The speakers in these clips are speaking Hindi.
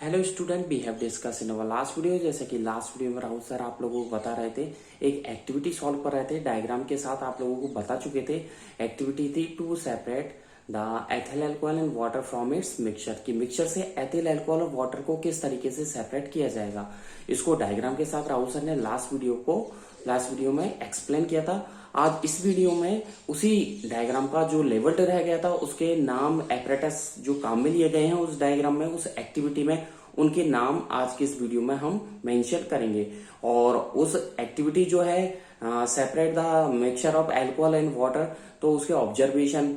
Hello student, we have discuss in our last video. जैसे कि लास्ट वीडियो में राहुल सर आप लोगों को बता रहे थे, एक एक्टिविटी सॉल्व कर रहे थे डायग्राम के साथ। आप लोगों को बता चुके थे एक्टिविटी थी to separate the ethyl alcohol and water from its mixture, कि मिक्सचर से एथिल अल्कोहल और वाटर को किस तरीके से सेपरेट किया जाएगा। इसको डायग्राम के साथ राहुल सर ने लास्ट वीडियो में एक्सप्लेन किया था। आज इस वीडियो में उसी डायग्राम का जो लेवल्ड रह गया था, उसके नाम एपरेटस जो काम में लिए गए हैं उस डायग्राम में, उस एक्टिविटी में, उनके नाम आज के इस वीडियो में हम मेंशन करेंगे। और उस एक्टिविटी जो है separate the mixture of alcohol and water, तो उसके ऑब्जर्वेशन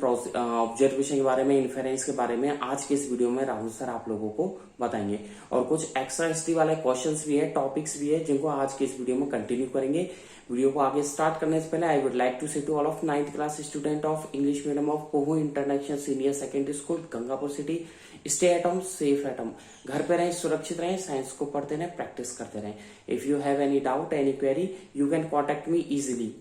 के बारे में, इन्फेरेंस के बारे में आज के इस वीडियो में राहुल सर आप लोगों को बताएंगे। और कुछ एक्स्ट्रा हिस्ट्री वाले क्वेश्चंस भी है, टॉपिक्स भी है, जिनको आज के इस वीडियो में कंटिन्यू करेंगे। वीडियो को आगे स्टार्ट करने से पहले I would like to say to all of 9th class student of English medium of Kohu international senior secondary school Gangapur city, stay at home, safe at home. घर पे रहें, सुरक्षित रहें, साइंस को पढ़ते रहें, प्रैक्टिस करते रहें। If you have any doubt, any query, you can contact me easily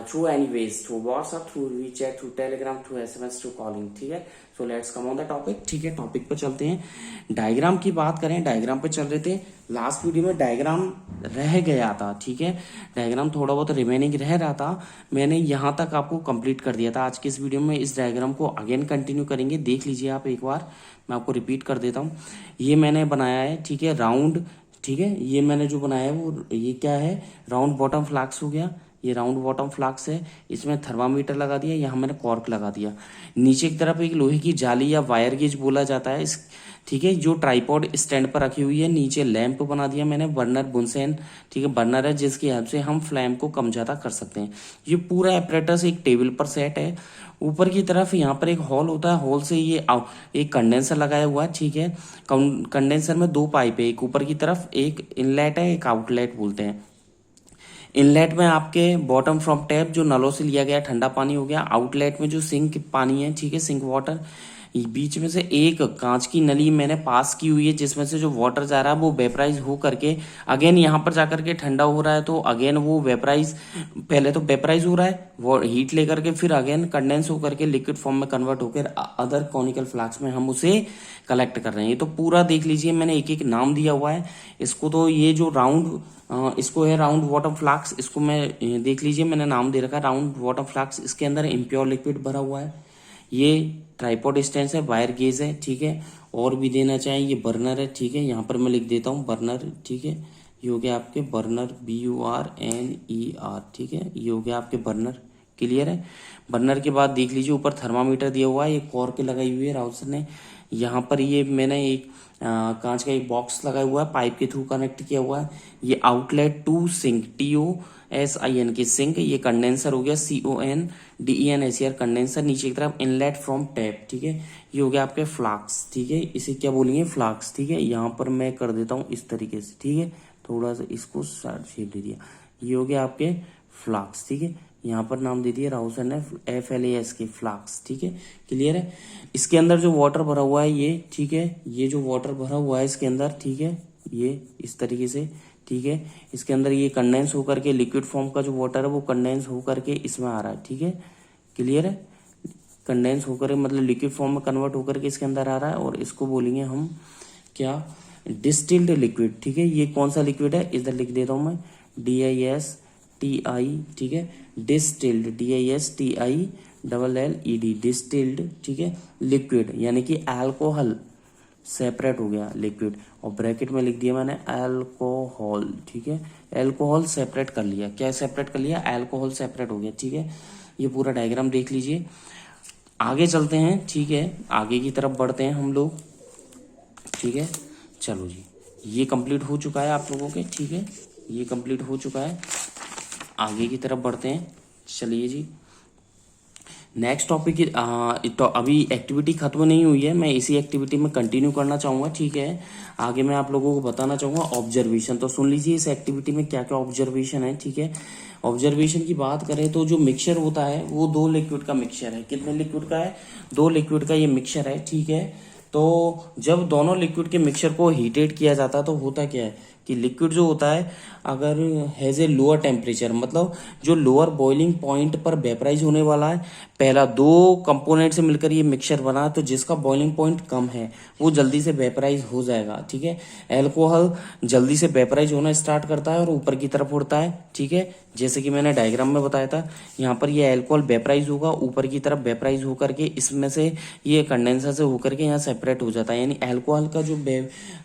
through any ways, through WhatsApp, through WeChat, through Telegram, through SMS, through calling. ठीक है, so let's come on the topic. ठीक है, टॉपिक पे चलते हैं। डायग्राम की बात करें, डायग्राम पे चल रहे थे। लास्ट वीडियो में डायग्राम रह गया था, ठीक है, डायग्राम थोड़ा बहुत रिमेनिंग रह रहा था। मैंने यहां तक आपको कंप्लीट कर दिया था। आज के इस वीडियो में इस डायग्राम को अगेन कंटिन्यू करेंगे। देख लीजिए आप एक बार, मैं आपको रिपीट कर देता हूँ। ये मैंने बनाया है, ठीक है, राउंड। ठीक है, ये मैंने जो बनाया है वो ये क्या है, राउंड बॉटम फ्लास्क हो गया। ये राउंड बॉटम फ्लास्क है, इसमें थर्मामीटर लगा दिया, यहाँ मैंने कॉर्क लगा दिया। नीचे की तरफ एक लोहे की जाली या वायर गेज बोला जाता है इस, ठीक है, जो ट्राइपॉड स्टैंड पर रखी हुई है। नीचे लैंप बना दिया मैंने, बर्नर बुनसेन, ठीक है, बर्नर है जिसकी हेल्प से हम फ्लैम को कम ज्यादा कर सकते हैं। ये पूरा एपरेटस एक टेबल पर सेट है। ऊपर की तरफ यहाँ पर एक हॉल होता है, हॉल से ये एक कंडेंसर लगाया हुआ है, ठीक है। कंडेंसर में दो पाइप है, एक ऊपर की तरफ, एक इनलेट है, एक आउटलेट बोलते हैं। इनलेट में आपके बॉटम फ्रॉम टैप जो नलों से लिया गया ठंडा पानी हो गया। आउटलेट में जो सिंक पानी है, ठीक है, सिंक वाटर। बीच में से एक कांच की नली मैंने पास की हुई है, जिसमें से जो वाटर जा रहा है वो वेपराइज हो करके अगेन यहाँ पर जाकर के ठंडा हो रहा है। तो अगेन वो वेपराइज, पहले तो वेपराइज हो रहा है, वो हीट लेकर के फिर अगेन कंडेंस होकर के लिक्विड फॉर्म में कन्वर्ट होकर अदर कॉनिकल फ्लास्क में हम उसे कलेक्ट कर रहे हैं। ये तो पूरा देख लीजिए, मैंने एक एक नाम दिया हुआ है इसको। तो ये जो राउंड इसको है राउंड वाटर फ्लास्क, इसको मैं देख लीजिए मैंने नाम दे रखा है राउंड वाटर फ्लास्क। इसके अंदर इम्प्योर लिक्विड भरा हुआ है। ये ट्राइपॉड स्टैंड है, वायर गेज है, ठीक है। और भी देना चाहिए, ये बर्नर है, ठीक है, यहाँ पर मैं लिख देता हूँ बर्नर, ठीक है। ये हो गया आपके बर्नर, BURNER, ठीक है, ये हो गया आपके बर्नर। क्लियर है। बर्नर के बाद देख लीजिए ऊपर थर्मामीटर दिया हुआ है, ये कॉर्क लगाई हुई है राहुल सर ने। यहाँ पर ये मैंने एक कांच का एक बॉक्स लगाया हुआ है, पाइप के थ्रू कनेक्ट किया हुआ है। ये आउटलेट टू सिंक, TOSIN की सिंक। ये कंडेंसर हो गया, CONDENSER कंडेंसर। नीचे की तरफ इनलेट फ्रॉम टैप, ठीक है। ये हो गया आपके फ्लास्क, ठीक है, इसे क्या बोलेंगे, फ्लास्क, ठीक है। यहाँ पर मैं कर देता हूँ इस तरीके से, ठीक है, थोड़ा सा इसको शेप दे दिया। ये हो गया आपके फ्लास्क, ठीक है। यहाँ पर नाम दे दिया राहुल सर ने FLAS के फ्लास्क, ठीक है। क्लियर है। इसके अंदर जो वाटर भरा हुआ है ये, ठीक है, ये जो वाटर भरा हुआ है इसके अंदर, ठीक है, ये इस तरीके से, ठीक है। इसके अंदर ये कंडेंस होकर के लिक्विड फॉर्म का जो वाटर है वो कंडेंस होकर के इसमें आ रहा है, ठीक है। क्लियर है। कंडेंस होकर मतलब लिक्विड फॉर्म में कन्वर्ट होकर के इसके अंदर आ रहा है, और इसको बोलेंगे हम क्या, डिस्टिल्ड लिक्विड, ठीक है। ये कौन सा लिक्विड है, इधर लिख देता हूं मैं, DISTI, ठीक है, डिस्टिल्ड, DISTILLED, डिस्टिल्ड, ठीक है, लिक्विड, यानी कि अल्कोहल सेपरेट हो गया लिक्विड। और ब्रैकेट में लिख दिया मैंने अल्कोहल, ठीक है, अल्कोहल सेपरेट कर लिया। क्या सेपरेट कर लिया, अल्कोहल सेपरेट हो गया, ठीक है। ये पूरा डायग्राम देख लीजिए। आगे चलते हैं, ठीक है, आगे की तरफ बढ़ते हैं हम लोग, ठीक है। चलो जी, ये कंप्लीट हो चुका है आप लोगों के, ठीक है, ये कंप्लीट हो चुका है। आगे की तरफ बढ़ते हैं, चलिए जी। नेक्स्ट टॉपिक तो अभी एक्टिविटी खत्म नहीं हुई है, मैं इसी एक्टिविटी में कंटिन्यू करना चाहूंगा, ठीक है। आगे मैं आप लोगों को बताना चाहूंगा ऑब्जर्वेशन। तो सुन लीजिए इस एक्टिविटी में क्या क्या ऑब्जर्वेशन है, ठीक है। ऑब्जर्वेशन की बात करें तो जो मिक्सचर होता है वो दो लिक्विड का मिक्सचर है। कितने लिक्विड का है, दो लिक्विड का ये मिक्सचर है, ठीक है। तो जब दोनों लिक्विड के मिक्सचर को हीटेड किया जाता है तो होता क्या है कि लिक्विड जो होता है अगर हैज ए लोअर टेम्परेचर, मतलब जो लोअर बॉइलिंग पॉइंट पर वेपराइज होने वाला है, पहला दो कंपोनेंट से मिलकर ये मिक्सचर बना, तो जिसका बॉइलिंग पॉइंट कम है वो जल्दी से वेपराइज हो जाएगा। ठीक है, एल्कोहल जल्दी से वेपराइज होना स्टार्ट करता है और ऊपर की तरफ उड़ता है। ठीक है, जैसे कि मैंने डायग्राम में बताया था, यहाँ पर ये अल्कोहल वेपराइज होगा, ऊपर की तरफ वेपराइज होकर के इसमें से ये कंडेंसर से होकर के यहाँ सेपरेट हो जाता है। यानी अल्कोहल का जो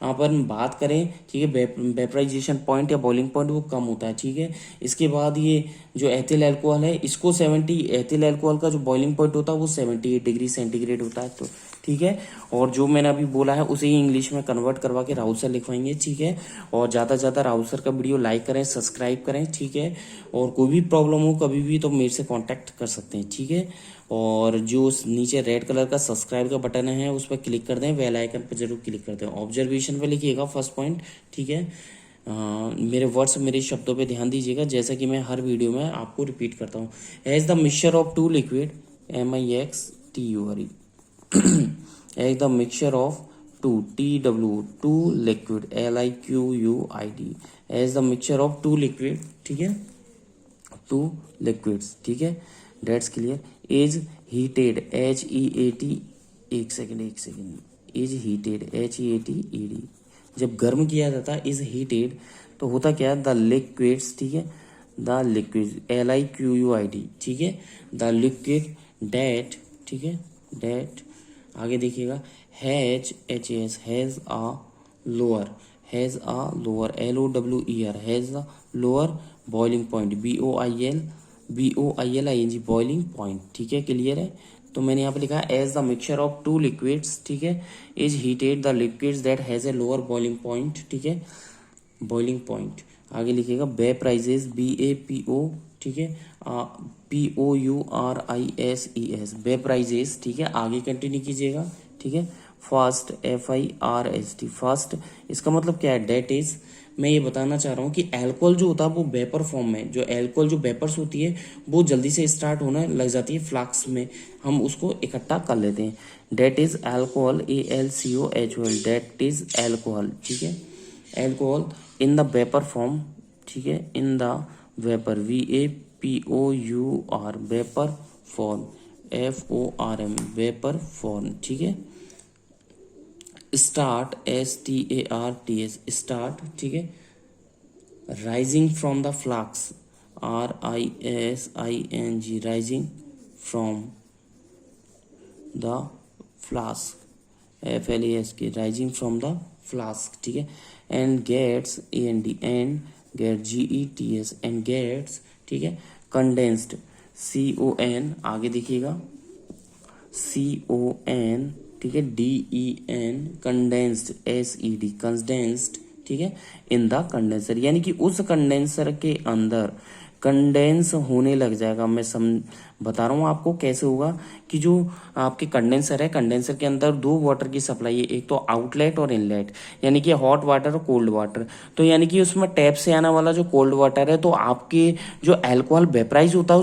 अपन बात करें, ठीक है, वेपराइजेशन पॉइंट या बॉइलिंग पॉइंट वो कम होता है। ठीक है, इसके बाद ये जो एथिल अल्कोहल है, इसको 70, एथिल अल्कोहल का जो बॉइलिंग पॉइंट होता है वो 78 डिग्री सेंटीग्रेड होता है। तो ठीक है, और जो मैंने अभी बोला है उसे ही इंग्लिश में कन्वर्ट करवा के राहुल सर लिखवाएंगे। ठीक है, और ज़्यादा से ज़्यादा राहुल सर का वीडियो लाइक करें, सब्सक्राइब करें। ठीक है, और कोई भी प्रॉब्लम हो कभी भी तो मेरे से कांटेक्ट कर सकते हैं। ठीक है, और जो नीचे रेड कलर का सब्सक्राइब का बटन है उस पर क्लिक कर दें, बेल आइकन पर जरूर क्लिक कर दें। ऑब्जर्वेशन पे लिखिएगा फर्स्ट पॉइंट। ठीक है, मेरे वर्ड्स, मेरे शब्दों पे ध्यान दीजिएगा, जैसा कि मैं हर वीडियो में आपको रिपीट करता हूँ। As the mixture of two liquid, MIXTURE, as the mixture of two, TW, liquid, LIQUID, as the mixture of two liquid. ठीक है, टू लिक्विड्स। ठीक है, that's clear. Is heated, HEAT, एक सेकेंड, इज हीटेड, HEATED, जब गर्म किया जाता है इज हीटेड तो होता क्या है, द लिक्विड्स। ठीक है, द लिक्विड, LIQUID। ठीक है, द लिक्विड डेट, ठीक है, डेट आगे देखिएगा, has, HAS, has a lower, LOWER, has a lower boiling point, BOILING, boiling point. ठीक है, क्लियर है। तो मैंने यहाँ पे लिखा है as the mixture of two liquids, ठीक है, is heated the liquids that has a lower boiling point. ठीक है, बॉइलिंग पॉइंट आगे लिखिएगा, वेपराइजेस, BAPO, ठीक है, POURISES, वेपराइजेस। ठीक है, आगे कंटिन्यू कीजिएगा। ठीक है, फास्ट, FIRST, फास्ट, इसका मतलब क्या है, डेट इज, मैं ये बताना चाह रहा हूँ कि अल्कोहल जो होता है वो वेपर फॉर्म में, जो अल्कोहल जो वेपर्स होती है वो जल्दी से स्टार्ट होने लग जाती है फ्लास्क में, हम उसको इकट्ठा कर लेते हैं। That is alcohol, ALCOHOL, that is alcohol. ठीक है, alcohol in the vapour form. ठीक है, in the vapour, VAPOUR, vapour form, FORM, vapour form. ठीक है, स्टार्ट, STARTS, स्टार्ट। ठीक है, rising from the flask, RISING, rising from the flask, FLASK, rising from the flask. ठीक है, and gets, AND, and get, GETS, and gets. ठीक है, कंडेंस्ड, CON, आगे देखिएगा, CON, ठीक है, DEN, कंडेंस्ड, SED, कंडेंस्ड। ठीक है, इन द कंडेंसर, यानी कि उस कंडेंसर के अंदर कंडेंस होने लग जाएगा। मैं बता रहा हूँ आपको कैसे होगा, कि जो आपके कंडेंसर है, कंडेंसर के अंदर दो वाटर की सप्लाई है, एक तो आउटलेट और इनलेट, यानी कि हॉट वाटर और कोल्ड वाटर। तो यानी कि उसमें टैप से आने वाला जो कोल्ड वाटर है, तो आपके जो अल्कोहल वेपराइज होता है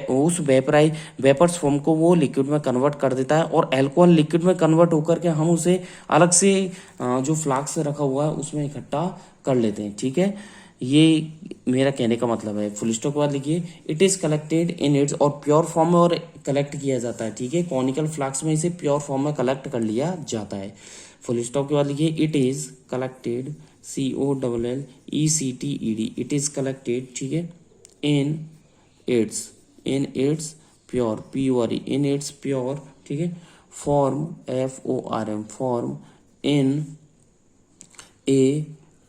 उस वेपर्स फॉर्म को वो लिक्विड में कन्वर्ट कर देता है, और अल्कोहल लिक्विड में कन्वर्ट होकर के हम उसे अलग से जो फ्लास्क से रखा हुआ है उसमें इकट्ठा कर लेते हैं। ठीक है, ये मेरा कहने का मतलब है। फुल स्टॉप के बाद लिखिए, it is collected in its, और प्योर फॉर्म में और कलेक्ट किया जाता है। ठीक है, कॉनिकल फ्लास्क में इसे प्योर फॉर्म में कलेक्ट कर लिया जाता है। फुल स्टॉप के बाद लिखिए, it is collected, COLLECTED, it is collected. ठीक है, in its pure, PURE, in its pure. ठीक है, form, FORM, form, in a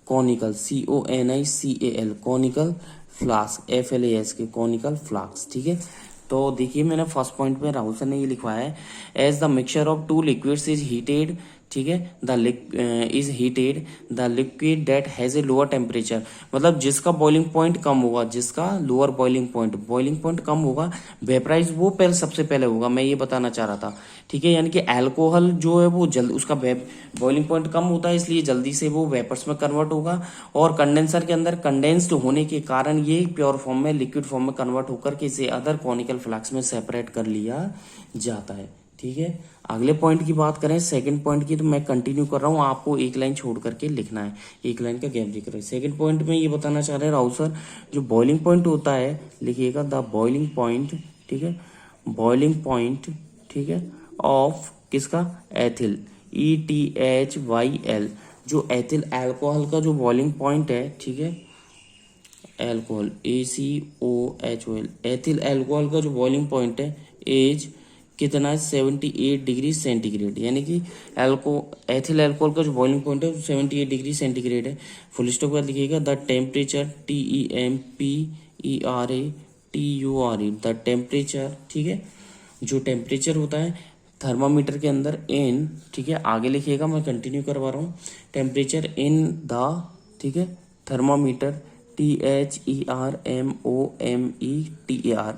conical, CONICAL, conical flask, FLASK, conical flask. ठीक है, तो देखिए मैंने फर्स्ट पॉइंट में राहुल सर ने ये लिखवाया है, as the mixture of two liquids is heated. ठीक है, is heated the liquid that has a lower temperature, मतलब जिसका बॉइलिंग पॉइंट कम होगा, जिसका लोअर बॉइलिंग पॉइंट कम होगा, वेपराइज वो सबसे पहले होगा, मैं ये बताना चाह रहा था। ठीक है, यानी कि अल्कोहल जो है वो जल्द, उसका बॉइलिंग पॉइंट कम होता है, इसलिए जल्दी से वो वेपर्स में कन्वर्ट होगा, और कंडेंसर के अंदर कंडेंस्ड होने के कारण ये प्योर फॉर्म में, लिक्विड फॉर्म में कन्वर्ट होकर के इसे अदर कॉनिकल फ्लास्क में सेपरेट कर लिया जाता है। ठीक है, अगले पॉइंट की बात करें, सेकंड पॉइंट की, तो मैं कंटिन्यू कर रहा हूँ, आपको एक लाइन छोड़ करके लिखना है, एक लाइन का गैप देकर। सेकंड पॉइंट में ये बताना चाह रहे हैं राहुल सर, जो बॉइलिंग पॉइंट होता है, लिखिएगा द बॉइलिंग पॉइंट। ठीक है, बॉइलिंग पॉइंट, ठीक है, ऑफ किसका, एथिल, ETHYL, जो एथिल अल्कोहल का जो बॉइलिंग पॉइंट है, ठीक है, एल्कोहल ACOHOL, एथिल अल्कोहल का जो बॉइलिंग पॉइंट है एज कितना है, 78 डिग्री सेंटीग्रेड, यानी कि एथिल अल्कोहल का जो बॉइलिंग पॉइंट है 78 डिग्री सेंटीग्रेड है। फुल स्टॉप के बाद लिखिएगा the temperature, TEMPERATURE, the temperature, ठीक है, जो टेम्परेचर होता है थर्मामीटर के अंदर इन, ठीक है, आगे लिखिएगा, मैं कंटिन्यू करवा रहा हूँ, टेम्परेचर इन द, ठीक है, thermometer, THERMOMETER,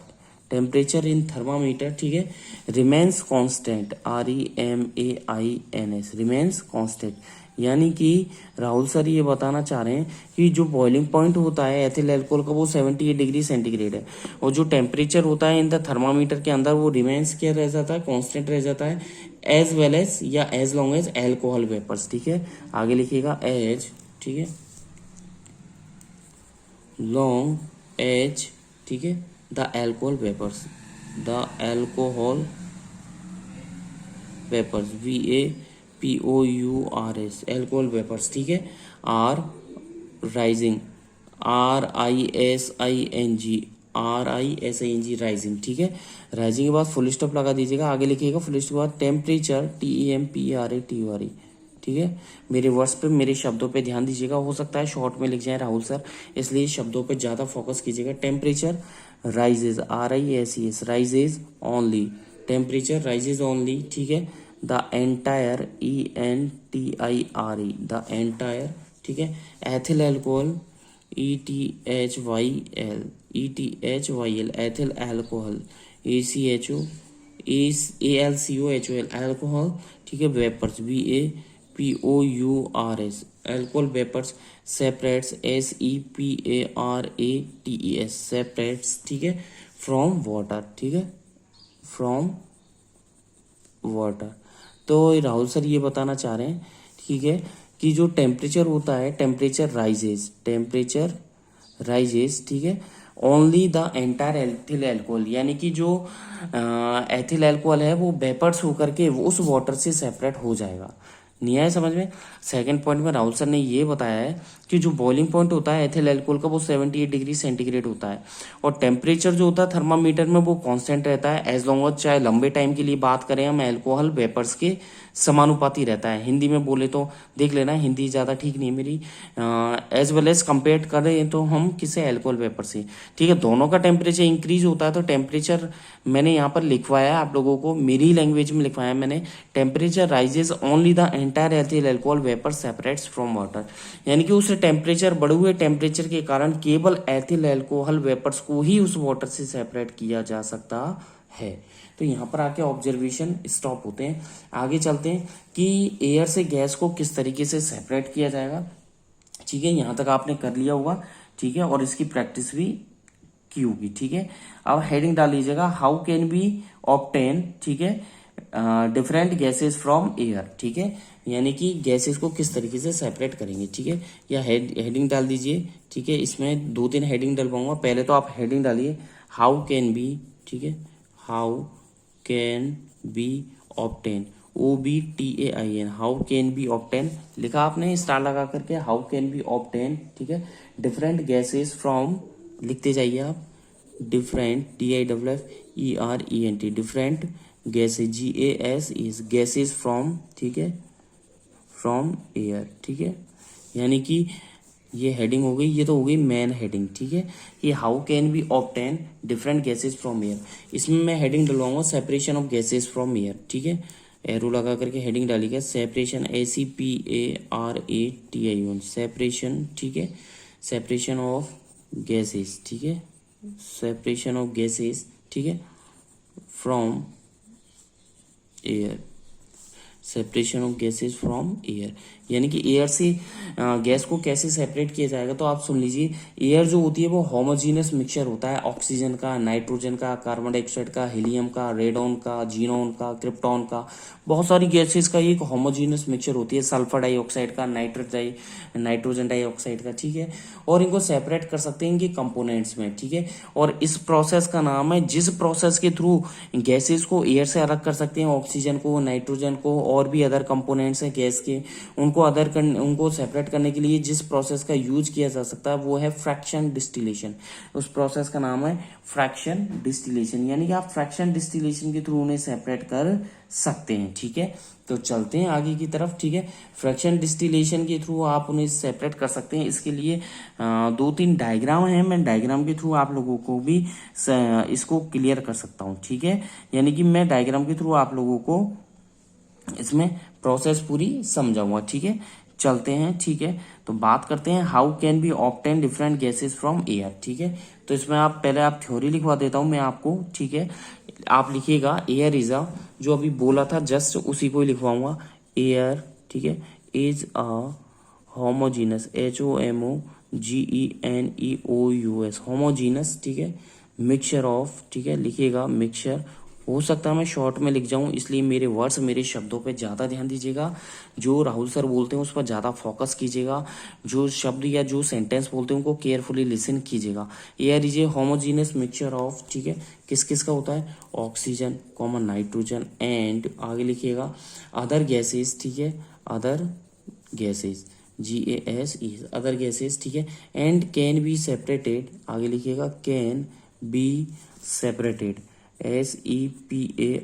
temperature in thermometer, ठीक है, remains constant, REMAINS, remains constant, यानी कि राहुल सर ये बताना चाह रहे हैं कि जो बॉइलिंग पॉइंट होता है एथिल अल्कोहल का वो 78 डिग्री सेंटीग्रेड है, और जो टेम्परेचर होता है इन द थर्मामीटर के अंदर वो रिमेन्स क्या रह जाता है, कांस्टेंट रह जाता है, एज वेल एज या as long as alcohol vapours, ठीक है, आगे लिखिएगा एज, ठीक है, लॉन्ग एज, ठीक है, the alcohol vapours, the alcohol vapours, VAPOURS, alcohol vapours, ठीक है, आर राइजिंग, RISING, राइजिंग, ठीक है, राइजिंग के बाद फुल स्टॉप लगा दीजिएगा, आगे लिखिएगा फुल स्टॉप के बाद टेम्परेचर, TEMPERATURE, ठीक है, मेरे वर्ड्स पे, मेरे शब्दों पे ध्यान दीजिएगा, हो सकता है शॉर्ट में लिख जाए राहुल सर, इसलिए शब्दों पे ज्यादा फोकस कीजिएगा। Temperature rises, RISES, rises only, temperature rises only, ठीक है, the entire, ENTIRE, the entire, ठीक है, ethyl alcohol, ETHYL, ethyl alcohol, ALCOHOL, alcohol, ठीक है, vapours, VAPOURS, alcohol vapours, separates, SEPARATES, separates, ठीक है, फ्रॉम वाटर, ठीक है, फ्रॉम वाटर। तो राहुल सर ये बताना चाह रहे हैं, ठीक है, कि जो टेम्परेचर होता है, टेम्परेचर राइजेस, ठीक है, only the entire ethyl alcohol, यानी कि जो एथिल अल्कोहल है वो वेपर्स होकर के वो उस वाटर से सेपरेट हो जाएगा। नहीं आया समझ में। सेकंड पॉइंट में राहुल सर ने ये बताया है कि जो बॉइलिंग पॉइंट होता है एथिल अल्कोहल का वो 78 डिग्री सेंटीग्रेड होता है, और टेम्परेचर जो होता है थर्मामीटर में वो कांस्टेंट रहता है, एज लॉन्ग एज, चाहे लंबे टाइम के लिए बात करें हम, अल्कोहल वेपर्स के समानुपाती रहता है। हिंदी में बोले तो देख लेना, हिंदी ज़्यादा ठीक नहीं है मेरी, एज वेल एज कंपेयर करें तो हम किसे, अल्कोहल वेपर से, ठीक है, दोनों का टेम्परेचर इंक्रीज होता है। तो टेम्परेचर मैंने यहाँ पर लिखवाया है आप लोगों को, मेरी लैंग्वेज में लिखवाया है मैंने, temperature rises only the entire ethyl alcohol vapour separates from water, यानी कि उस टेम्परेचर, बढ़े हुए टेम्परेचर के कारण केवल एथिल अल्कोहल वेपर्स को ही उस वाटर से सेपरेट किया जा सकता है। तो यहाँ पर आके ऑब्जर्वेशन स्टॉप होते हैं। आगे चलते हैं कि एयर से गैस को किस तरीके से सेपरेट किया जाएगा, ठीक है, यहाँ तक आपने कर लिया होगा, ठीक है, और इसकी प्रैक्टिस भी की होगी, ठीक है। अब हेडिंग डाल लीजिएगा, हाउ कैन बी ऑब्टेन, ठीक है, डिफरेंट गैसेस फ्रॉम एयर, ठीक है, यानी कि गैसेस को किस तरीके से सेपरेट करेंगे, ठीक है, या हेडिंग डाल दीजिए, ठीक है, इसमें 2-3 हेडिंग डलवाऊंगा। पहले तो आप हेडिंग डालिए, हाउ कैन बी, ठीक है, how can be obtain, OBTAIN, how can be obtain लिखा आपने स्टार लगा करके, हाउ कैन बी ऑब्टेन, ठीक है, डिफरेंट गैसेस फ्रॉम, लिखते जाइए आप, different, DIFFERENT, different gases, GASES, gases from, ठीक है, फ्रॉम एयर, ठीक है, यानी कि ये हेडिंग हो गई, ये तो हो गई मेन हेडिंग, ठीक है, कि how can be obtain different gases from air. इसमें मैं हेडिंग डलवाऊंगा separation of gases from air, ठीक है, एरो लगा करके हेडिंग डालिएगा, सेपरेशन, SEPARATION, सेपरेशन, ठीक है, सेपरेशन ऑफ गैसेस, ठीक है, सेपरेशन ऑफ गैसेस, ठीक है, from air, separation of gases from air, यानी कि एयर से गैस को कैसे सेपरेट किया जाएगा। तो आप सुन लीजिए, एयर जो होती है वो होमोजीनियस मिक्सचर होता है ऑक्सीजन का, नाइट्रोजन का, कार्बन डाइऑक्साइड का, हीलियम का, रेडॉन का, जीनॉन का, क्रिप्टॉन का, बहुत सारी गैसेज का एक होमोजीनियस मिक्सचर होती है, सल्फर डाइऑक्साइड का, नाइट्रोजन डाइऑक्साइड का, ठीक है। और इनको सेपरेट कर सकते हैं इनके कंपोनेंट्स में, ठीक है। और इस प्रोसेस का नाम है, जिस प्रोसेस के थ्रू गैसेज को एयर से अलग कर सकते हैं, ऑक्सीजन को, नाइट्रोजन को, और भी अदर कंपोनेंट्स हैं गैस के, उनको सेपरेट करने के लिए जिस प्रोसेस का यूज किया जा सकता है वो है फ्रैक्शन डिस्टिलेशन। उस प्रोसेस का नाम है फ्रैक्शन डिस्टिलेशन, यानी कि आप फ्रैक्शन डिस्टिलेशन के थ्रू उन्हें सेपरेट कर सकते हैं, ठीक है। तो चलते हैं आगे की तरफ, ठीक है। फ्रैक्शन डिस्टिलेशन के थ्रू आप उन्हें सेपरेट कर सकते हैं। इसके लिए 2-3 डायग्राम हैं, मैं डायग्राम के थ्रू आप लोगों को भी इसको क्लियर कर सकता हूँ, ठीक है। यानी कि मैं डायग्राम के थ्रू आप लोगों को इसमें प्रोसेस पूरी समझाऊंगा, ठीक है। चलते हैं, ठीक है। तो बात करते हैं how can be obtain different gases from air, ठीक है। तो इसमें आप पहले आप थ्योरी लिखवा देता हूं मैं आपको, ठीक है। आप लिखिएगा एयर इज अ, जो अभी बोला था जस्ट उसी को ही लिखवाऊंगा, एयर, ठीक है, is a homogeneous, HOMOGENEOUS, homogeneous, ठीक है, मिक्सचर ऑफ, ठीक है, लिखिएगा मिक्सचर। हो सकता है मैं शॉर्ट में लिख जाऊं, इसलिए मेरे वर्ड्स, मेरे शब्दों पे ज़्यादा ध्यान दीजिएगा। जो राहुल सर बोलते हैं उस पर ज़्यादा फोकस कीजिएगा। जो शब्द या जो सेंटेंस बोलते हैं उनको केयरफुली लिसन कीजिएगा। Air is a homogeneous mixture of, ठीक है, किस किस का होता है, ऑक्सीजन, कॉमन नाइट्रोजन, एंड आगे लिखिएगा अदर गैसेज, ठीक है, other gases, GASE, other gases, ठीक है। एंड कैन बी सेपरेटेड, आगे लिखिएगा can be separated, SEPARATD,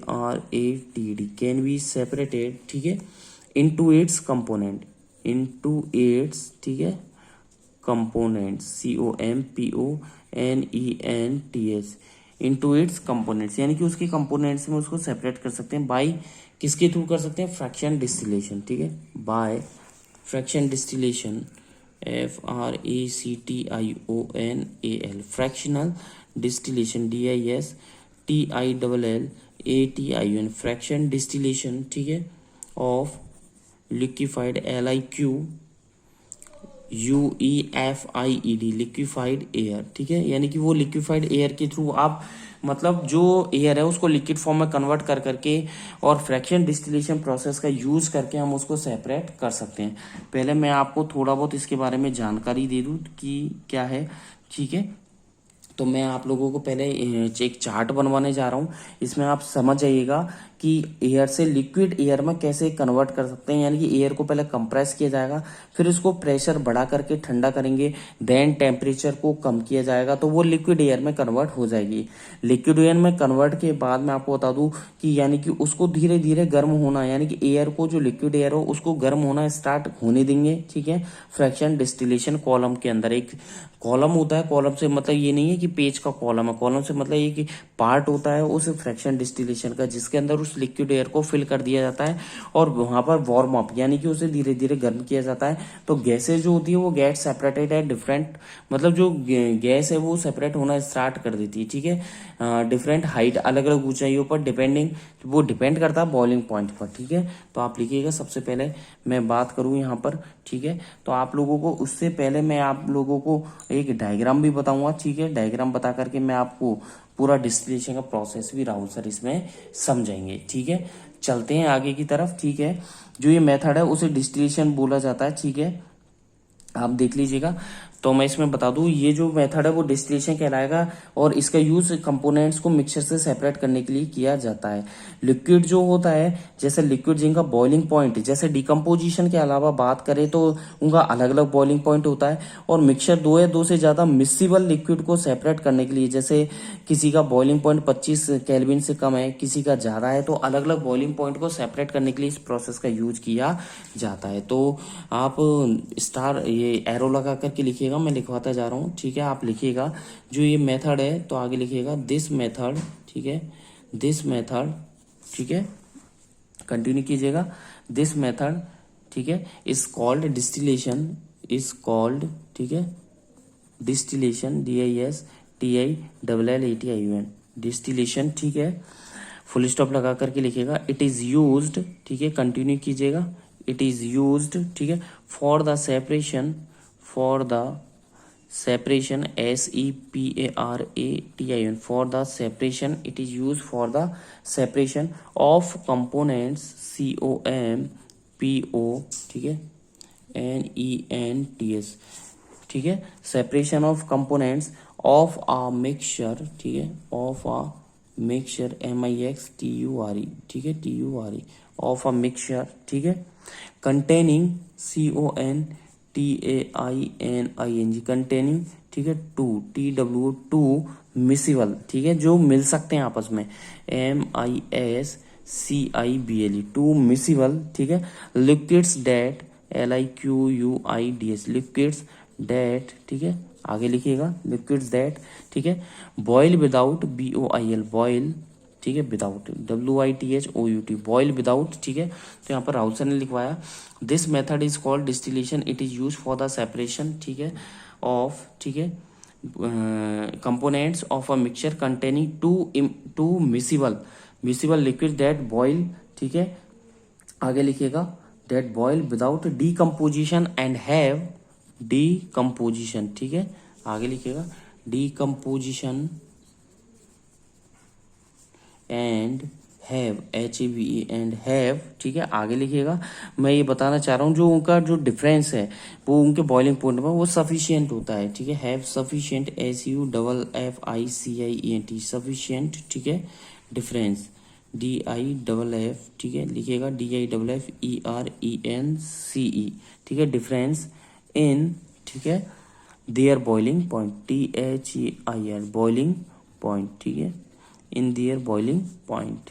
can be separated, ठीक है, into its component, into its, ठीक है, components, COMPONENTS, into its components, यानी कि उसके कंपोनेंट्स में उसको सेपरेट कर सकते हैं। बाय किसके थ्रू कर सकते हैं, फ्रैक्शन डिस्टिलेशन, ठीक है, by fraction distillation, FRACTIONAL, fractional distillation, DISTILLATION, fraction distillation, ठीक है, of liquefied, LIQUEFIED, liquefied air, ठीक है। यानी कि वो लिक्विफाइड एयर के थ्रू आप, मतलब जो एयर है उसको लिक्विड फॉर्म में कन्वर्ट कर करके और फ्रैक्शन डिस्टिलेशन प्रोसेस का यूज करके हम उसको सेपरेट कर सकते हैं। पहले मैं आपको थोड़ा बहुत इसके बारे में जानकारी दे दूं कि क्या है, ठीक है। तो मैं आप लोगों को पहले एक चार्ट बनवाने जा रहा हूँ, इसमें आप समझ जाइएगा कि एयर से लिक्विड एयर में कैसे कन्वर्ट कर सकते हैं। यानी कि एयर को पहले कंप्रेस किया जाएगा, फिर उसको प्रेशर बढ़ा करके ठंडा करेंगे, देन टेम्परेचर को कम किया जाएगा तो वो लिक्विड एयर में कन्वर्ट हो जाएगी। लिक्विड एयर में कन्वर्ट के बाद मैं आपको बता दूं कि यानी कि उसको धीरे धीरे गर्म होना, यानी कि एयर को, जो लिक्विड एयर हो उसको गर्म होना स्टार्ट होने देंगे, ठीक है। फ्रैक्शन डिस्टिलेशन कॉलम के अंदर एक कॉलम होता है, कॉलम से मतलब ये नहीं है कि पेज का कॉलम है, कॉलम से मतलब ये कि पार्ट होता है उस फ्रैक्शन डिस्टिलेशन का, जिसके अंदर उस लिक्विड एयर को फिल कर दिया जाता है और वहां पर वार्म अप, यानी कि उसे धीरे धीरे गर्म किया जाता है। तो गैसेज जो होती है वो गेट सेपरेटेड है डिफरेंट, मतलब जो गैस है वो सेपरेट होना स्टार्ट कर देती है, ठीक है, डिफरेंट हाइट, अलग अलग ऊंचाइयों पर डिपेंडिंग, वो डिपेंड करता है बॉइलिंग पॉइंट पर, ठीक है। तो आप लिखिएगा, सबसे पहले मैं बात करूं यहाँ पर, ठीक है। तो आप लोगों को उससे पहले मैं आप लोगों को एक डायग्राम भी बताऊंगा, ठीक है। डायग्राम बता करके मैं आपको पूरा डिस्टिलेशन का प्रोसेस भी राहुल सर इसमें समझाएंगे, ठीक है। चलते हैं आगे की तरफ, ठीक है। जो ये मेथड है उसे डिस्टिलेशन बोला जाता है, ठीक है, आप देख लीजिएगा। तो मैं इसमें बता दूं, ये जो मेथड है वो डिस्टिलेशन कहलाएगा और इसका यूज कंपोनेंट्स को मिक्सचर से सेपरेट करने के लिए किया जाता है। लिक्विड जो होता है, जैसे लिक्विड जिनका बॉइलिंग पॉइंट, जैसे डिकम्पोजिशन के अलावा बात करें तो उनका अलग अलग बॉइलिंग पॉइंट होता है। और मिक्सचर दो या दो से ज्यादा मिक्सिबल लिक्विड को सेपरेट करने के लिए, जैसे किसी का बॉइलिंग पॉइंट 25 केल्विन से कम है, किसी का ज्यादा है, तो अलग अलग बॉइलिंग पॉइंट को सेपरेट करने के लिए इस प्रोसेस का यूज किया जाता है। तो आप स्टार ये एरो लगा करके लिखिएगा, मैं लिखवाता जा रहा हूँ, ठीक है। आप लिखिएगा जो ये मेथड है, तो आगे लिखिएगा दिस मेथड, ठीक है, दिस मेथड, ठीक है, कंटिन्यू कीजिएगा, दिस मेथड, ठीक है, is called distillation, is called, ठीक है, डिस्टिलेशन, DISTILLATION, डिस्टिलेशन, ठीक है, फुल स्टॉप लगा करके लिखिएगा इट इज यूज्ड, ठीक है, कंटिन्यू कीजिएगा, इट इज यूज्ड, ठीक है, for the separation, for the separation, separation, for the separation, it is used for the separation of components, compo, ठीक है, nents, ठीक है, separation of components of a mixture, ठीक है, of a mixture, mixture, ठीक है, ture, of a mixture, ठीक है, containing, containing, कंटेनिंग, ठीक है, टू मिसिबल, ठीक है, जो मिल सकते हैं आपस में, miscible, टू मिसिबल, ठीक है, liquids that, liquids, liquids that, ठीक है, आगे लिखिएगा लिक्विड्स डेट, ठीक है, बॉयल विदाउट, boil, बॉयल, ठीक है, विदाउट, WITHOUT, बॉयल विदाउट, ठीक है, तो यहाँ पर राहुल सर ने लिखवाया this method is called distillation, it is use for the separation, ठीक है, ऑफ, ठीक है, components of a mixture containing two miscible liquid that boil, ठीक है, आगे लिखिएगा that boil without decomposition and have decomposition, ठीक है, आगे लिखिएगा decomposition and have, HAVE and have, ठीक है, आगे लिखिएगा। मैं ये बताना चाह रहा हूँ जो उनका जो डिफरेंस है वो उनके बॉइलिंग पॉइंट में वो सफिशिएंट होता है, ठीक है, हैव सफिशिएंट, SUFFICIENT, सफिशिएंट, ठीक है, डिफरेंस DIFF, ठीक है, लिखिएगा DIFFERENCE, ठीक है, डिफरेंस इन, ठीक है, there boiling point, THEIR, boiling point, ठीक है, इन देयर बॉइलिंग पॉइंट।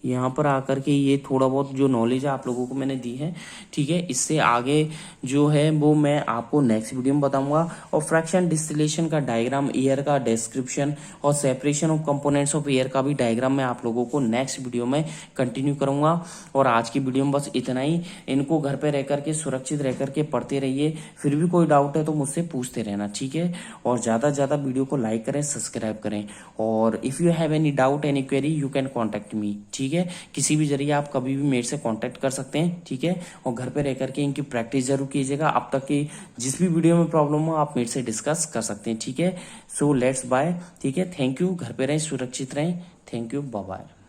यहाँ पर आकर के ये थोड़ा बहुत जो नॉलेज है आप लोगों को मैंने दी है, ठीक है, इससे आगे जो है वो मैं आपको नेक्स्ट वीडियो में बताऊंगा। और फ्रैक्शन डिस्टिलेशन का डायग्राम, एयर का डिस्क्रिप्शन और separation of components of air का भी डायग्राम मैं आप लोगों को नेक्स्ट वीडियो में कंटिन्यू करूंगा। और आज की वीडियो में बस इतना ही। इनको घर पे रह करके सुरक्षित रह करके पढ़ते रहिए, फिर भी कोई डाउट है तो मुझसे पूछते रहना, ठीक है। और ज़्यादा से ज़्यादा वीडियो को लाइक करें, सब्सक्राइब करें, और if you have any doubt, any query, you can contact me, ठीक है। किसी भी जरिए आप कभी भी मेरे से कांटेक्ट कर सकते हैं, ठीक है। और घर पे रह करके इनकी प्रैक्टिस जरूर कीजिएगा। अब तक की जिस भी वीडियो में प्रॉब्लम हो आप मेरे से डिस्कस कर सकते हैं, ठीक है। सो लेट्स बाय, ठीक है, थैंक यू। घर पे रहें, सुरक्षित रहें, थैंक यू, बाय बाय।